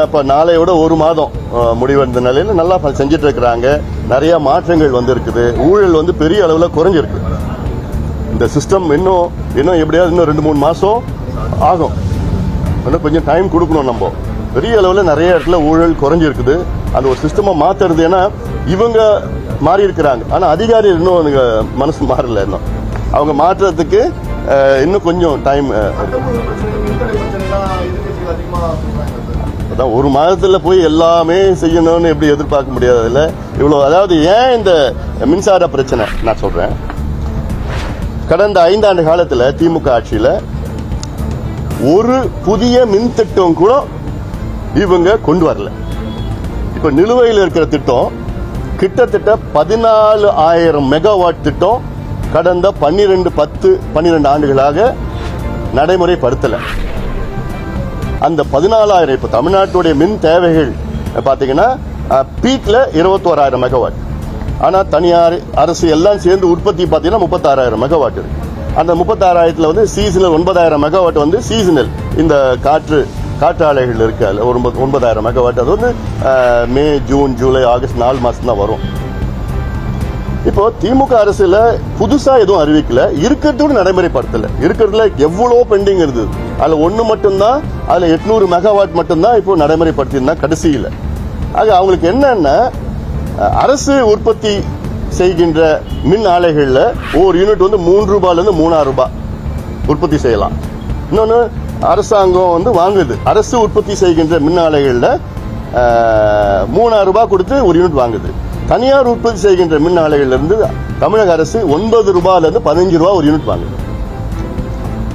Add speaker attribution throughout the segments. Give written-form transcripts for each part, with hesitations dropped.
Speaker 1: இப்போ நாளையோட ஒரு மாதம் முடிவடைந்த நிலையில நல்லா செஞ்சுட்டு இருக்கிறாங்க. நிறைய மாற்றங்கள் வந்து இருக்குது. ஊழல் வந்து பெரிய அளவில் குறைஞ்சிருக்கு. இந்த சிஸ்டம் இன்னும் எப்படியாவது இன்னும் 2-3 மாசம் ஆகும். இன்னும் கொஞ்சம் டைம் கொடுக்கணும். நம்ம பெரிய அளவில் நிறைய இடத்துல ஊழல் குறைஞ்சிருக்குது. அந்த ஒரு சிஸ்டமா மாத்துறது, ஏன்னா இவங்க மாறி இருக்கிறாங்க, ஆனா அதிகாரிகள் இன்னும் மனசு மாறல. இன்னும் அவங்க மாற்றுறதுக்கு இன்னும் கொஞ்சம் டைம். அதான் ஒரு மாதத்துல போய் எல்லாமே செய்யணும்னு எப்படி எதிர்பார்க்க முடியாதுல்ல இவ்வளவு. அதாவது ஏன் இந்த மின்சார பிரச்சனை நான் சொல்றேன், கடந்த 5 ஆண்டு காலத்துல திமுக ஆட்சியில ஒரு புதிய மின் திட்டம் கூட இவங்க கொண்டு வரல. இப்ப நிலுவையில் இருக்கிற திட்டம் கிட்டத்தட்ட 14,000 மெகாவாட் திட்டம் கடந்த 12 ஆண்டுகளாக நடைமுறைப்படுத்தல. அந்த 14,000 இப்ப தமிழ்நாட்டுடைய மின் தேவைகள் பாத்தீங்கன்னா பீக்ல 21,000 மெகாவாட். ஆனா தனியார் அரசு எல்லாம் சேர்ந்து உற்பத்தி பாத்தீங்கன்னா 36,000 மெகாவாட் இருக்கு. அந்த 36,000 வந்து சீசனல் 9,000 மெகாவாட் வந்து சீசனல் இந்த காற்றாலைகள் இருக்கு. அதுல 9,000 மெகாவாட் அது வந்து மே, ஜூன், ஜூலை, ஆகஸ்ட் 4 மாசம் தான் வரும். இப்போ திமுக அரசுல புதுசா எதுவும் அறிவிக்கல, இருக்கிறதோடு நடைமுறைப்படுத்தல. இருக்கிறதுல எவ்வளவு பெண்டிங் இருந்தது, அதுல ஒண்ணு மட்டும்தான், அதுல 800 மெகாவாட் மட்டும்தான் இப்போ நடைமுறைப்படுத்தியிருந்தா கடைசியில. ஆக அவங்களுக்கு என்னன்னா, அரசு உற்பத்தி செய்கின்ற மின் ஆலைகள்ல ஒரு யூனிட் வந்து 3 ரூபாயில இருந்து 3,000 ரூபாய் உற்பத்தி செய்யலாம். இன்னொன்னு அரசாங்கம் வந்து வாங்குது. அரசு உற்பத்தி செய்கின்ற மின் ஆலைகள்ல 3,000 ரூபாய் கொடுத்து ஒரு யூனிட் வாங்குது. தனியார் உற்பத்தி செய்கின்ற மின் ஆலைகள்ல இருந்து தமிழக அரசு 9 ரூபாயில இருந்து 15 ரூபாய் ஒரு யூனிட் வாங்குது.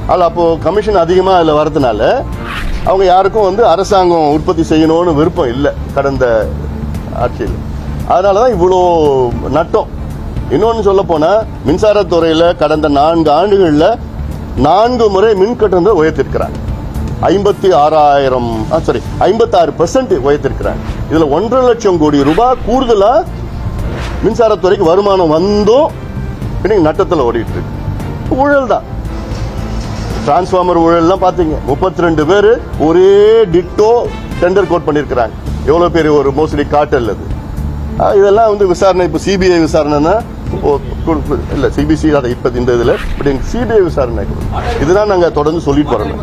Speaker 1: அதுல அப்போ கமிஷன் அதிகமா அதுல வரதுனால அவங்க யாருக்கும் வந்து அரசாங்கம் உற்பத்தி செய்யணும்னு விருப்பம் இல்லை கடந்த ஆட்சியில். அதனாலதான் இவ்வளோ நட்டம். இன்னொன்னு சொல்ல போனா மின்சாரத்துறையில கடந்த 4 ஆண்டுகள்ல 4 முறை மின் கட்டணத்தை உயர்த்திருக்கிறாங்க. 56% உயர்த்திருக்கிறாங்க. இதுல 1.5 லட்சம் கோடி ரூபாய் கூடுதலா மின்சாரத்துறைக்கு வருமானம் வந்தும் இன்னைக்கு நட்டத்தில் ஓடிட்டு இருக்கு. ஊழல் தான். டிரான்ஸ்பார்மர் ஊழல் தான் பாத்தீங்க. 32 பேர் ஒரே டிட்டோ டெண்டர் கோட் பண்ணிருக்கிறாங்க. எவ்வளவு பேர் ஒரு மோசடி காட்டல் அது. இதெல்லாம் வந்து விசாரணை. இப்ப சிபிஐ விசாரணைன்னா இல்ல, சிபிசி இப்ப இந்த இதுல சிபிஐ விசாரணை இதுதான் நாங்க தொடர்ந்து சொல்லிட்டு வரணும்.